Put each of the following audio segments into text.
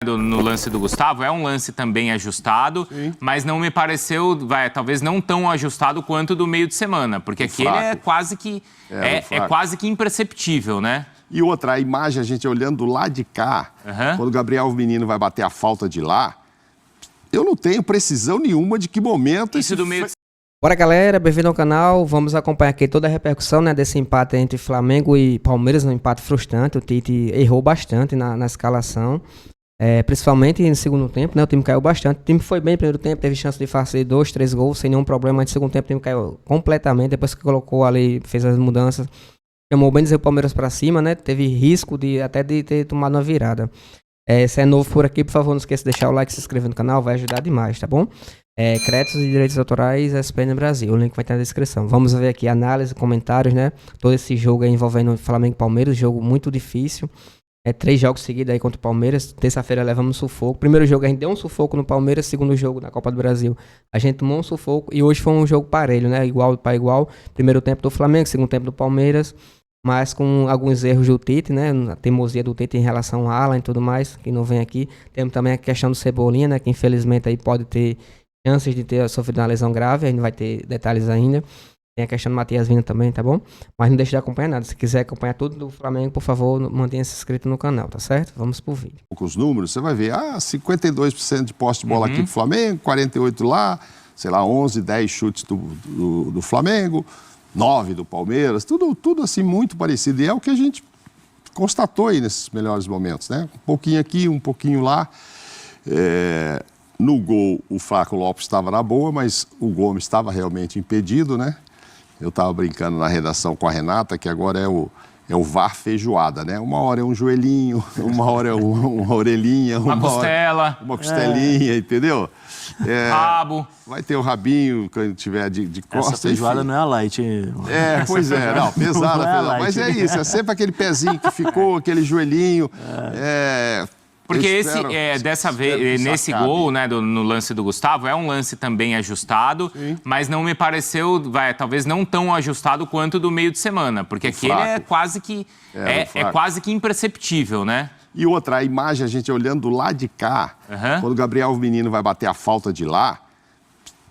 No lance do Gustavo, é um lance também ajustado, sim, mas não me pareceu, talvez não tão ajustado quanto do meio de semana, porque aquele é quase que é quase que imperceptível, né? E outra, a imagem, a gente olhando lá de cá, quando o Gabriel Menino vai bater a falta de lá, eu não tenho precisão nenhuma de que momento isso do meio de... Bora, galera, bem-vindo ao canal. Vamos acompanhar aqui toda a repercussão, né, desse empate entre Flamengo e Palmeiras, um empate frustrante. O Tite errou bastante na escalação. Principalmente no segundo tempo, né? O time caiu bastante. O time foi bem no primeiro tempo, teve chance de fazer 2, 3 gols sem nenhum problema. Mas no segundo tempo o time caiu completamente. Depois que colocou ali, fez as mudanças, chamou bem dizer o Palmeiras pra cima, né? Teve risco até de ter tomado uma virada. Se é novo por aqui, por favor, não esqueça de deixar o like e se inscrever no canal, vai ajudar demais, tá bom? Créditos e direitos autorais, SPN Brasil, o link vai estar na descrição. Vamos ver aqui análise, comentários, né? Todo esse jogo aí envolvendo Flamengo e Palmeiras, jogo muito difícil. 3 jogos seguidos aí contra o Palmeiras. Terça-feira levamos um sufoco. Primeiro jogo a gente deu um sufoco no Palmeiras. Segundo jogo na Copa do Brasil a gente tomou um sufoco. E hoje foi um jogo parelho, né? Igual para igual. Primeiro tempo do Flamengo, segundo tempo do Palmeiras. Mas com alguns erros do Tite, né? A teimosia do Tite em relação a Alan e tudo mais, que não vem aqui. Temos também a questão do Cebolinha, né? Que infelizmente aí pode ter chances de ter sofrido uma lesão grave. A gente vai ter detalhes ainda. Tem a questão do Matias Vina também, tá bom? Mas não deixe de acompanhar nada. Se quiser acompanhar tudo do Flamengo, por favor, mantenha-se inscrito no canal, tá certo? Vamos pro vídeo. Com os números, você vai ver, 52% de posse de bola aqui do Flamengo, 48% lá, sei lá, 11, 10 chutes do Flamengo, 9 do Palmeiras, tudo assim muito parecido. E é o que a gente constatou aí nesses melhores momentos, né? Um pouquinho aqui, um pouquinho lá. No gol, o Flaco Lopes estava na boa, mas o Gomes estava realmente impedido, né? Eu estava brincando na redação com a Renata, que agora é o VAR feijoada, né? Uma hora é um joelhinho, uma hora é uma orelhinha, uma costela, uma costelinha, entendeu? Rabo. Vai ter o rabinho quando tiver de costas. Essa feijoada, enfim, não é a light. Pois é, não, pesada. Mas é isso, é sempre aquele pezinho que ficou, aquele joelhinho. Porque dessa vez, nesse gol, né, no lance do Gustavo, é um lance também ajustado, sim, mas não me pareceu, talvez não tão ajustado quanto do meio de semana, porque aquele é quase que é quase que imperceptível, né? E outra, a imagem, a gente olhando lá de cá, quando o Gabriel Menino vai bater a falta de lá,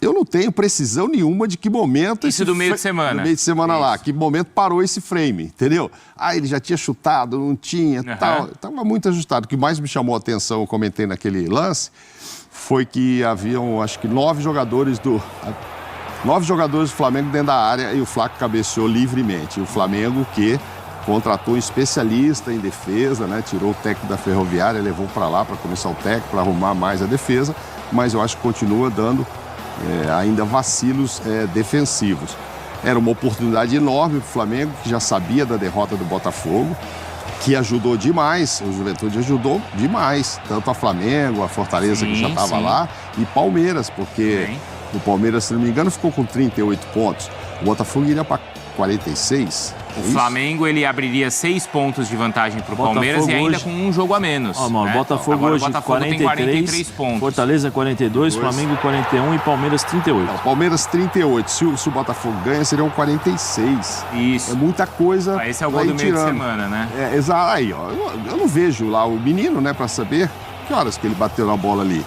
eu não tenho precisão nenhuma de que momento... Isso do meio de semana. Do meio de semana lá, que momento parou esse frame, entendeu? Ele já tinha chutado, não tinha, tal. Estava muito ajustado. O que mais me chamou a atenção, eu comentei naquele lance, foi que haviam, acho que 9 jogadores do Flamengo dentro da área e o Flaco cabeceou livremente. E o Flamengo que contratou um especialista em defesa, né? Tirou o técnico da Ferroviária, levou para lá, para começar o técnico, para arrumar mais a defesa, mas eu acho que continua dando... ainda vacilos defensivos. Era uma oportunidade enorme para o Flamengo, que já sabia da derrota do Botafogo, que ajudou demais, o Juventude ajudou demais, tanto a Flamengo, a Fortaleza, que já estava lá, e Palmeiras, porque o Palmeiras, se não me engano, ficou com 38 pontos. O Botafogo iria para 46. O Flamengo, ele abriria 6 pontos de vantagem para o Palmeiras e ainda hoje... com um jogo a menos. Né? Botafogo hoje tem 43 pontos. Fortaleza 42, Flamengo 41 e Palmeiras 38. Não, Palmeiras 38. Se o Botafogo ganha, seriam 46. Isso. É muita coisa. Esse é o gol do meio de semana, né? Exato. Aí, ó, eu não vejo lá o menino, né, para saber que horas que ele bateu na bola ali.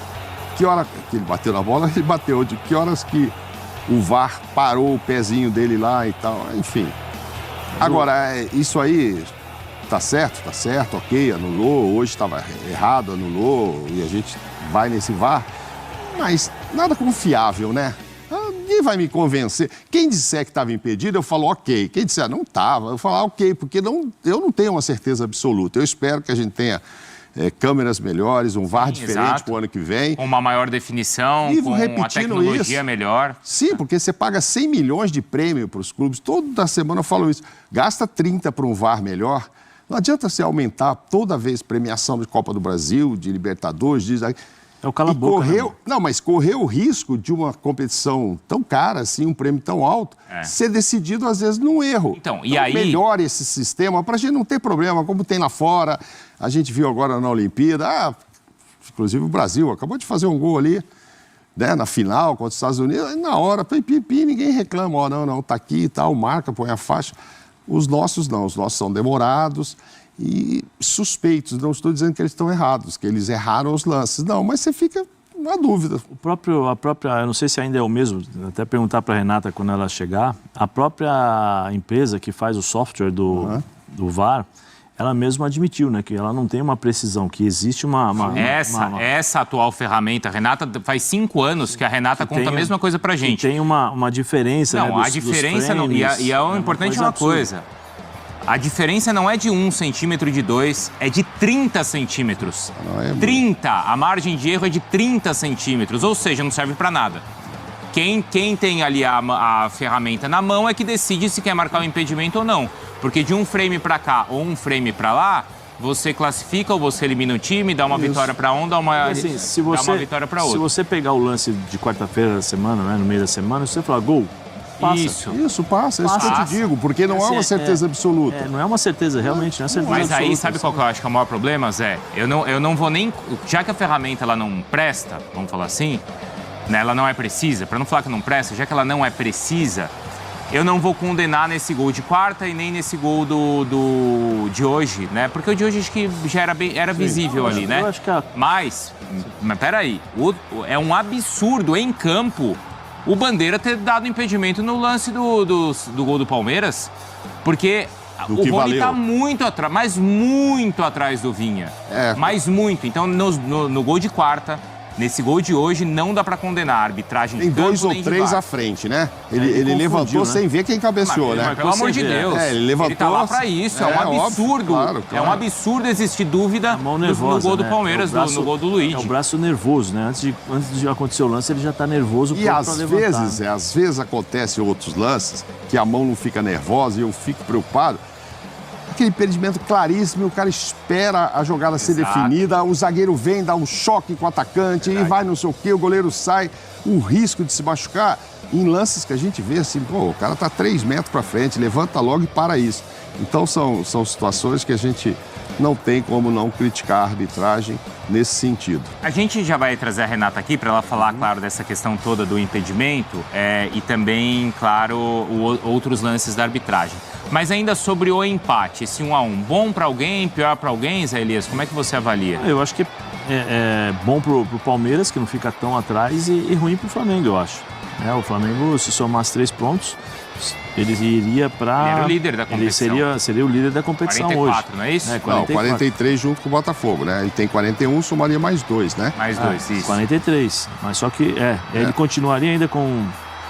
Que hora que ele bateu na bola, ele bateu. De que horas que o VAR parou o pezinho dele lá e tal. Enfim. Agora, isso aí tá certo, ok, anulou, hoje estava errado, anulou, e a gente vai nesse VAR, mas nada confiável, né? Ninguém vai me convencer. Quem disser que estava impedido, eu falo ok. Quem disser não estava, eu falo ok, porque eu não tenho uma certeza absoluta. Eu espero que a gente tenha câmeras melhores, um VAR diferente para o ano que vem. Com uma maior definição, com uma tecnologia melhor. Sim, porque você paga 100 milhões de prêmio para os clubes. Toda semana eu falo isso. Gasta 30 para um VAR melhor. Não adianta você aumentar toda vez premiação de Copa do Brasil, de Libertadores, É o cala-boca. Não, mas correu o risco de uma competição tão cara, assim, um prêmio tão alto, ser decidido, às vezes, num erro. Então, aí... melhore esse sistema para a gente não ter problema, como tem lá fora. A gente viu agora na Olimpíada, inclusive o Brasil acabou de fazer um gol ali, né, na final contra os Estados Unidos, na hora, ninguém reclama, não, tá aqui e tal, marca, põe a faixa. Os nossos não, os nossos são demorados e suspeitos. Não estou dizendo que eles estão errados, que eles erraram os lances. Não, mas você fica na dúvida. A própria, eu não sei se ainda é o mesmo, até perguntar para a Renata quando ela chegar, a própria empresa que faz o software do VAR, ela mesma admitiu, né, que ela não tem uma precisão, que existe Essa atual ferramenta, Renata, faz 5 anos que a Renata conta a mesma coisa pra gente. Tem uma diferença, não, né, a diferença não, e o importante é uma coisa. A diferença não é de 1 centímetro, de 2, é de 30 centímetros. 30, a margem de erro é de 30 centímetros, ou seja, não serve para nada. Quem tem ali a ferramenta na mão é que decide se quer marcar o impedimento ou não. Porque de um frame para cá ou um frame para lá, você classifica ou você elimina o time, dá uma vitória para um, dá uma vitória para outro. Se você pegar o lance de quarta-feira da semana, né, no meio da semana, se você falar gol, passa. Isso passa. Isso que eu te digo, porque não é uma certeza absoluta. Não é uma certeza, realmente, não é certeza Mas absoluta. aí, sabe qual que eu acho que é o maior problema, Zé? Eu não vou nem... Já que a ferramenta ela não presta, vamos falar assim, né, ela não é precisa, para não falar que não presta, já que ela não é precisa, eu não vou condenar nesse gol de quarta e nem nesse gol de hoje, né? Porque o de hoje acho que já era visível ali, né? Eu acho que Mas peraí, é um absurdo em campo o Bandeira ter dado impedimento no lance do gol do Palmeiras, porque o Rony está muito atrás, mas muito atrás do Vinha. Mas muito. Então, no gol de quarta, nesse gol de hoje, não dá para condenar a arbitragem. Tem 2 ou 3 à frente, né? Ele levantou, né, sem ver quem cabeceou, né? Pelo amor de Deus. Ele levantou. Ele tá lá para isso. É um absurdo. Óbvio, claro. É um absurdo existir dúvida no gol do Palmeiras, no gol do Luiz. É o braço nervoso, né? Antes de acontecer o lance, ele já tá nervoso. E às vezes acontece outros lances que a mão não fica nervosa e eu fico preocupado. Aquele impedimento claríssimo, o cara espera a jogada ser definida, o zagueiro vem, dá um choque com o atacante, e vai não sei o quê, o goleiro sai, o risco de se machucar. Em lances que a gente vê assim, o cara tá 3 metros para frente, levanta logo e para isso. Então são situações que a gente não tem como não criticar a arbitragem nesse sentido. A gente já vai trazer a Renata aqui para ela falar, claro, dessa questão toda do impedimento e também, claro, outros lances da arbitragem. Mas ainda sobre o empate, esse 1-1, bom para alguém, pior para alguém, Zé Elias, como é que você avalia? Eu acho que é bom pro Palmeiras, que não fica tão atrás, e ruim pro Flamengo, eu acho. O Flamengo, se somasse 3 pontos, ele iria para... Ele era o líder da competição. Ele seria o líder da competição 44, hoje. Não é isso? 44. Não, 43 junto com o Botafogo, né? Ele tem 41, somaria mais 2, né? Mais 2, isso. 43. Mas só que, ele continuaria ainda com...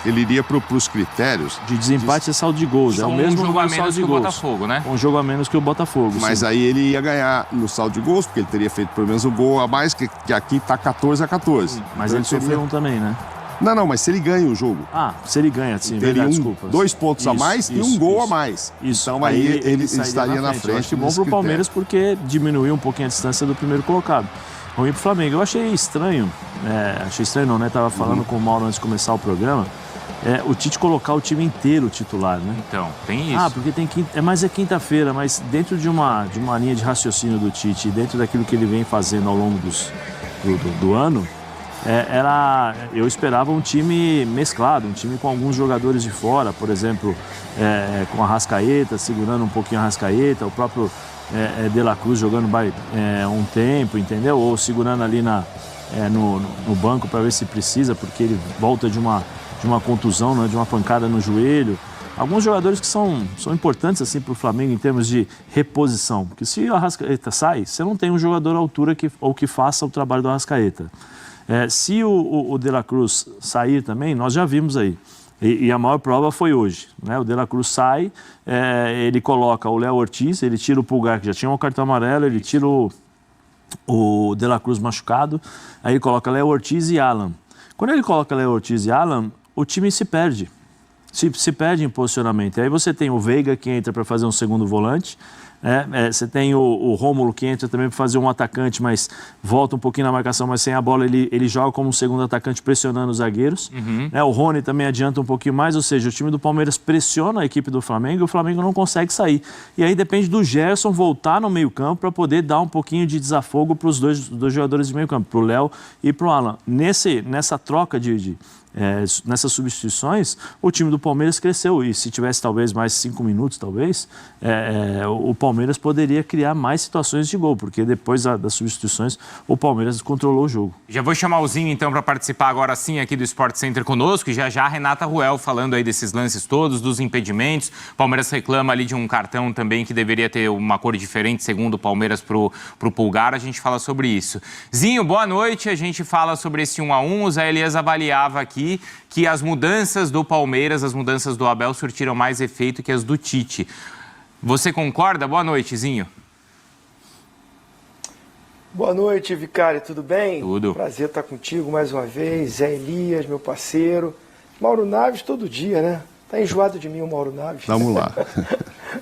Ele iria para os critérios... De desempate e saldo de gols. É o mesmo jogo a menos que o Botafogo, né? Um jogo a menos que o Botafogo. Mas aí ele ia ganhar no saldo de gols, porque ele teria feito pelo menos um gol a mais, que aqui está 14-14. Mas ele sofreu um também, né? Não, mas se ele ganha o jogo... se ele ganha, sim, teria desculpa. 2 pontos a mais e um gol a mais. Isso. Então aí ele estaria na frente. Acho bom pro Palmeiras porque diminuiu um pouquinho a distância do primeiro colocado. Ruim pro Flamengo. Eu achei estranho, né? Tava falando com o Mauro antes de começar o programa, o Tite colocar o time inteiro titular, né? Então, tem isso. Porque tem mas é quinta-feira, mas dentro de uma linha de raciocínio do Tite, dentro daquilo que ele vem fazendo ao longo do ano, eu esperava um time mesclado, um time com alguns jogadores de fora, por exemplo, com a Arrascaeta, segurando um pouquinho a Arrascaeta, o próprio De La Cruz jogando um tempo, entendeu? Ou segurando ali no banco para ver se precisa, porque ele volta de uma contusão, né, de uma pancada no joelho. Alguns jogadores que são importantes assim, para o Flamengo em termos de reposição, porque se o Arrascaeta sai, você não tem um jogador à altura que faça o trabalho do Arrascaeta. Se o De La Cruz sair também, nós já vimos aí. E a maior prova foi hoje, né? O De La Cruz sai, ele coloca o Léo Ortiz, ele tira o Pulgar, que já tinha um cartão amarelo, ele tira o De La Cruz machucado, aí ele coloca Léo Ortiz e Alan. Quando ele coloca Léo Ortiz e Alan, o time se perde. Se perde em posicionamento. Aí você tem o Veiga, que entra para fazer um segundo volante. Você tem o Rômulo, que entra também para fazer um atacante, mas volta um pouquinho na marcação, mas sem a bola ele joga como um segundo atacante pressionando os zagueiros. O Rony também adianta um pouquinho mais, ou seja, o time do Palmeiras pressiona a equipe do Flamengo e o Flamengo não consegue sair. E aí depende do Gerson voltar no meio campo para poder dar um pouquinho de desafogo para os dois jogadores de meio campo, para o Léo e para o Alan. Nessa troca nessas substituições, o time do Palmeiras cresceu. E se tivesse talvez mais 5 minutos, talvez, o Palmeiras poderia criar mais situações de gol, porque depois das substituições o Palmeiras controlou o jogo. Já vou chamar o Zinho, então, para participar agora sim aqui do Sport Center conosco. E já a Renata Ruel falando aí desses lances todos, dos impedimentos. O Palmeiras reclama ali de um cartão também que deveria ter uma cor diferente, segundo o Palmeiras, pro Pulgar. A gente fala sobre isso. Zinho, boa noite. A gente fala sobre esse 1-1. O Zé Elias avaliava aqui que as mudanças do Palmeiras, as mudanças do Abel, surtiram mais efeito que as do Tite. Você concorda? Boa noite, Zinho. Boa noite, Vicário, tudo bem? Tudo. Prazer estar contigo mais uma vez. Zé Elias, meu parceiro. Mauro Naves todo dia, né? Tá enjoado de mim o Mauro Naves. Vamos lá.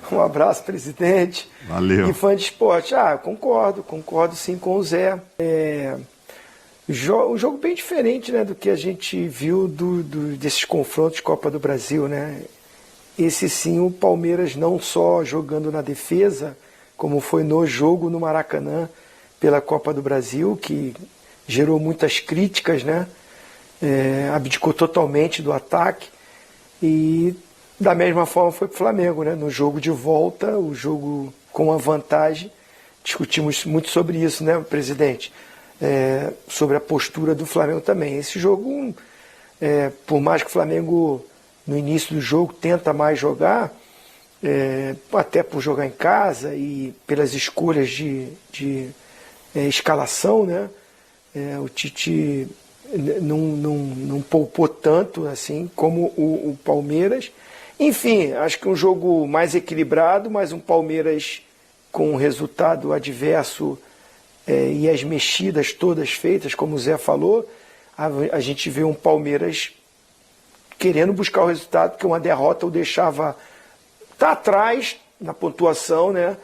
Um abraço, presidente. Valeu. E fã de esporte. Concordo sim com o Zé. Um jogo bem diferente, né, do que a gente viu desses confrontos de Copa do Brasil, né? Esse sim, o Palmeiras não só jogando na defesa, como foi no jogo no Maracanã pela Copa do Brasil, que gerou muitas críticas, né? Abdicou totalmente do ataque. E da mesma forma foi para o Flamengo, né? No jogo de volta, o jogo com a vantagem. Discutimos muito sobre isso, né, presidente? Sobre a postura do Flamengo também. Esse jogo, por mais que o Flamengo no início do jogo tenta mais jogar, até por jogar em casa e pelas escolhas de escalação, né? O Tite não poupou tanto assim como o Palmeiras. Enfim, acho que um jogo mais equilibrado, mas um Palmeiras com um resultado adverso e as mexidas todas feitas, como o Zé falou. A gente vê um Palmeiras querendo buscar o resultado, porque uma derrota o deixava atrás na pontuação, né?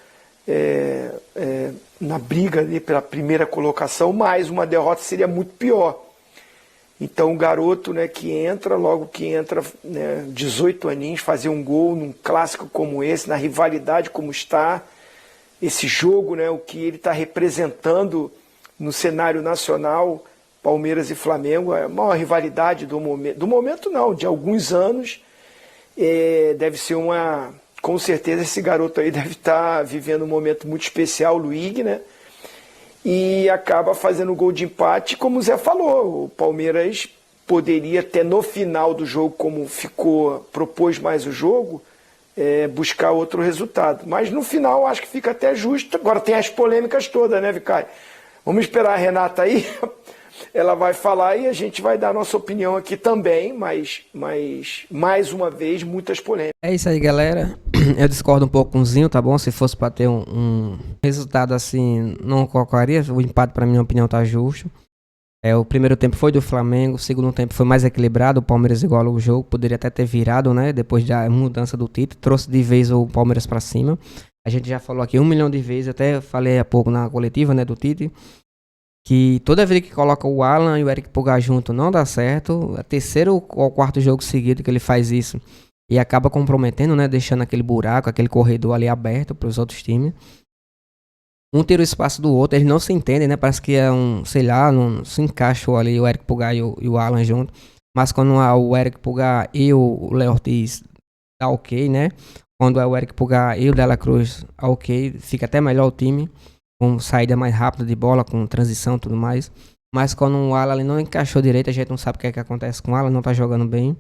Na briga ali pela primeira colocação, mas uma derrota seria muito pior. Então o garoto, né, logo que entra, né, 18 aninhos, fazer um gol num clássico como esse, na rivalidade como está, esse jogo, né, o que ele está representando no cenário nacional, Palmeiras e Flamengo, é a maior rivalidade do momento não, de alguns anos. Deve ser com certeza esse garoto aí deve estar vivendo um momento muito especial, o Luigi, né? E acaba fazendo o gol de empate, como o Zé falou, o Palmeiras poderia até no final do jogo, como propôs mais o jogo, buscar outro resultado. Mas no final acho que fica até justo. Agora tem as polêmicas todas, né, Vicário? Vamos esperar a Renata aí, ela vai falar e a gente vai dar a nossa opinião aqui também, mas mais uma vez, muitas polêmicas. É isso aí, galera. Eu discordo um pouco com o Zinho, tá bom? Se fosse para ter um resultado assim, não colocaria. O empate, para minha opinião, tá justo. O primeiro tempo foi do Flamengo, o segundo tempo foi mais equilibrado, o Palmeiras igualou o jogo, poderia até ter virado, né? Depois da mudança do Tite, trouxe de vez o Palmeiras para cima. A gente já falou aqui 1 milhão de vezes, até falei há pouco na coletiva, né, do Tite, que toda vez que coloca o Alan e o Eric Pulgar junto não dá certo. É o terceiro ou quarto jogo seguido que ele faz isso e acaba comprometendo, né, deixando aquele buraco, aquele corredor ali aberto para os outros times. Um tira o espaço do outro, eles não se entendem, né? Parece que sei lá, não se encaixou ali o Eric Pulgar e o Alan junto. Mas quando o Eric Pulgar e o Léo Ortiz tá ok, né? Quando é o Eric Pulgar e o Dela Cruz ok, fica até melhor o time, com saída mais rápida de bola, com transição e tudo mais. Mas quando o Alan ali não encaixou direito, a gente não sabe o que é que acontece com o Alan, não tá jogando bem.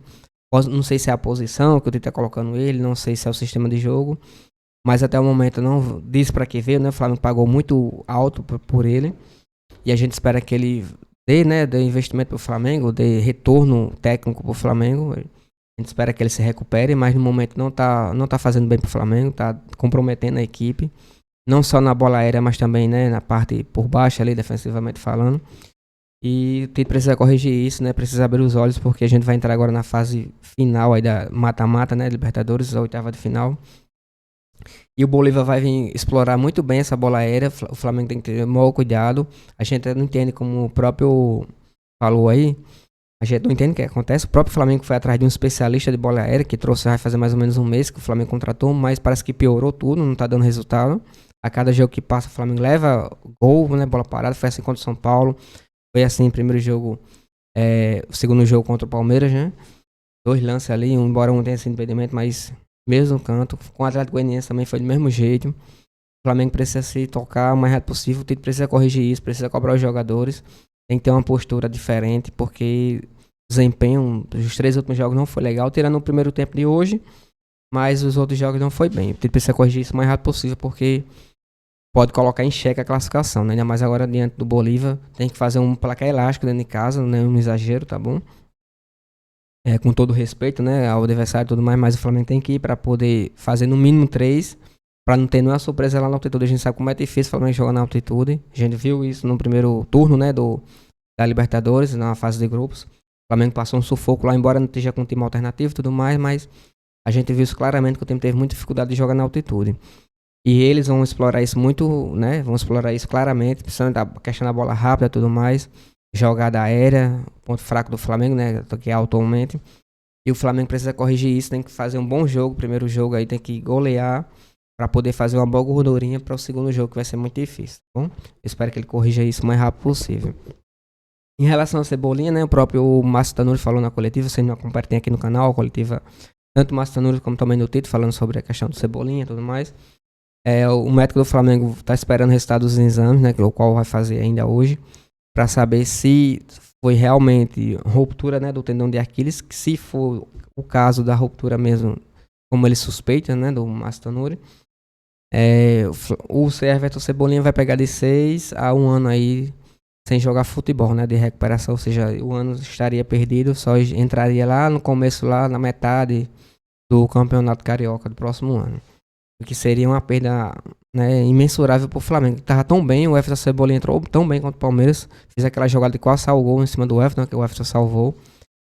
Não sei se é a posição que o Tite tá colocando ele, não sei se é o sistema de jogo. Mas até o momento não disse para que veio, né? O Flamengo pagou muito alto por ele. E a gente espera que ele dê investimento pro Flamengo, dê retorno técnico pro Flamengo. A gente espera que ele se recupere, mas no momento não tá fazendo bem pro Flamengo, tá comprometendo a equipe. Não só na bola aérea, mas também, né, na parte por baixo ali, defensivamente falando. E o Tite precisa corrigir isso, né? Precisa abrir os olhos, porque a gente vai entrar agora na fase final aí da mata-mata, né? Libertadores, a oitava de final. E o Bolívar vai vir explorar muito bem essa bola aérea. O Flamengo tem que ter o maior cuidado. A gente não entende, como o próprio falou aí, a gente não entende o que acontece. O próprio Flamengo foi atrás de um especialista de bola aérea, que vai fazer mais ou menos um mês que o Flamengo contratou, mas parece que piorou tudo, não tá dando resultado. A cada jogo que passa, o Flamengo leva gol, né, bola parada. Foi assim contra o São Paulo, foi assim no primeiro jogo, o segundo jogo contra o Palmeiras, né? 2 lances ali, embora um tenha sido impedimento, mas mesmo canto. Com o Atlético Goianiense também foi do mesmo jeito. O Flamengo precisa se tocar o mais rápido possível, o Tite precisa corrigir isso, precisa cobrar os jogadores, tem que ter uma postura diferente, porque o desempenho dos 3 últimos jogos não foi legal, tirando o primeiro tempo de hoje, mas os outros jogos não foi bem. O Tite precisa corrigir isso o mais rápido possível, porque pode colocar em xeque a classificação, né? Ainda mais agora diante do Bolívar, tem que fazer um placar elástico dentro de casa, não é um exagero, tá bom? Com todo respeito, né, ao adversário e tudo mais, mas o Flamengo tem que ir para poder fazer no mínimo 3, para não ter nenhuma surpresa lá na altitude. A gente sabe como é difícil o Flamengo jogar na altitude. A gente viu isso no primeiro turno, né, da Libertadores, na fase de grupos. O Flamengo passou um sufoco lá, embora não esteja com um time alternativo e tudo mais, mas a gente viu isso claramente, que o time teve muita dificuldade de jogar na altitude. E eles vão explorar isso muito, né, vão explorar isso claramente, principalmente a questão da bola rápida e tudo mais. Jogada aérea, ponto fraco do Flamengo, né, que é atualmente. E o Flamengo precisa corrigir isso, tem que fazer um bom jogo, primeiro jogo aí tem que golear para poder fazer uma boa gordurinha para o segundo jogo, que vai ser muito difícil, tá bom? Eu espero que ele corrija isso o mais rápido possível. Em relação à Cebolinha, né, o próprio Márcio Tanuri falou na coletiva, vocês não acompanham aqui no canal, a coletiva, tanto o Márcio Tanuri como também no Tito, falando sobre a questão do Cebolinha e tudo mais. O médico do Flamengo está esperando o resultado dos exames, né, o qual vai fazer ainda hoje, para saber se foi realmente ruptura, né, do tendão de Aquiles, que se for o caso da ruptura mesmo, como ele suspeita, né, do Márcio Tanuri, o Everton Cebolinha vai pegar de 6 a 1 ano aí sem jogar futebol, né, de recuperação, ou seja, o ano estaria perdido, só entraria lá no começo, lá na metade do Campeonato Carioca do próximo ano. O que seria uma perda, né, imensurável para o Flamengo. Estava tão bem, o Everton Cebolinha entrou tão bem contra o Palmeiras, fez aquela jogada de quase salvou em cima do Everton, que o Everton salvou.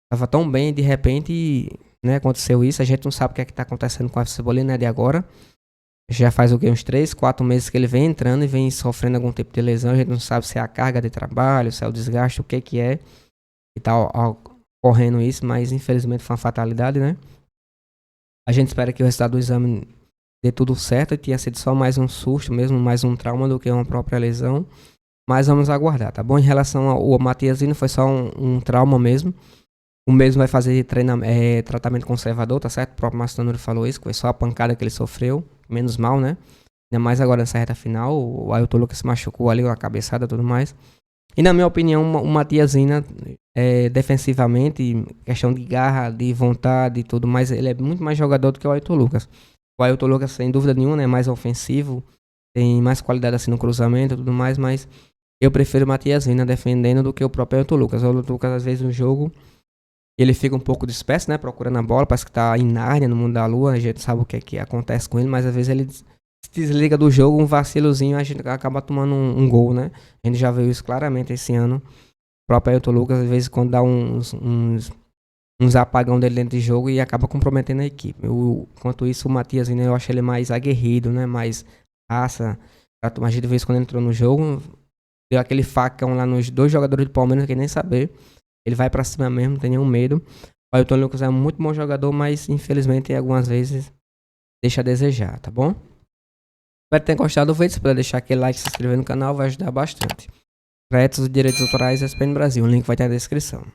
Estava tão bem, de repente, né, aconteceu isso. A gente não sabe o que está acontecendo com o Everton Cebolinha, né, de agora. Já faz o quê? Uns 3, 4 meses que ele vem entrando e vem sofrendo algum tipo de lesão. A gente não sabe se é a carga de trabalho, se é o desgaste, o que é. E tá ocorrendo isso, mas infelizmente foi uma fatalidade, né? A gente espera que o resultado do exame dê tudo certo, e tinha sido só mais um susto mesmo, mais um trauma do que uma própria lesão, mas vamos aguardar, tá bom? Em relação ao Matiasino, foi só um trauma mesmo, o mesmo vai fazer tratamento conservador, tá certo? O próprio Márcio Tanuri falou isso, foi só a pancada que ele sofreu, menos mal, né? Ainda mais agora nessa reta final, o Ailton Lucas se machucou ali, uma cabeçada e tudo mais. E na minha opinião, o Matiasino, defensivamente, questão de garra, de vontade e tudo mais, ele é muito mais jogador do que o Ailton Lucas. O Ailton Lucas, sem dúvida nenhuma, é mais ofensivo, tem mais qualidade assim no cruzamento e tudo mais, mas eu prefiro o Matias Vina defendendo do que o próprio Ailton Lucas. O Ailton Lucas, às vezes, no jogo, ele fica um pouco disperso, né, procurando a bola, parece que tá em Nárnia, no mundo da lua, a gente sabe o que é que acontece com ele, mas às vezes ele se desliga do jogo, um vacilozinho, a gente acaba tomando um gol, né? A gente já viu isso claramente esse ano. O próprio Ailton Lucas, às vezes, quando dá uns apagão dele dentro de jogo e acaba comprometendo a equipe. Enquanto isso, o Matias, né, eu acho ele mais aguerrido, né, mais raça. A gente vez quando ele entrou no jogo, deu aquele facão lá nos 2 jogadores do Palmeiras, não quer nem saber. Ele vai pra cima mesmo, não tem nenhum medo. O Ailton Lucas é um muito bom jogador, mas infelizmente algumas vezes deixa a desejar, tá bom? Espero que tenham gostado do vídeo. Se puder deixar aquele like e se inscrever no canal, vai ajudar bastante. Projetos de direitos autorais, SPN Brasil. O link vai estar na descrição.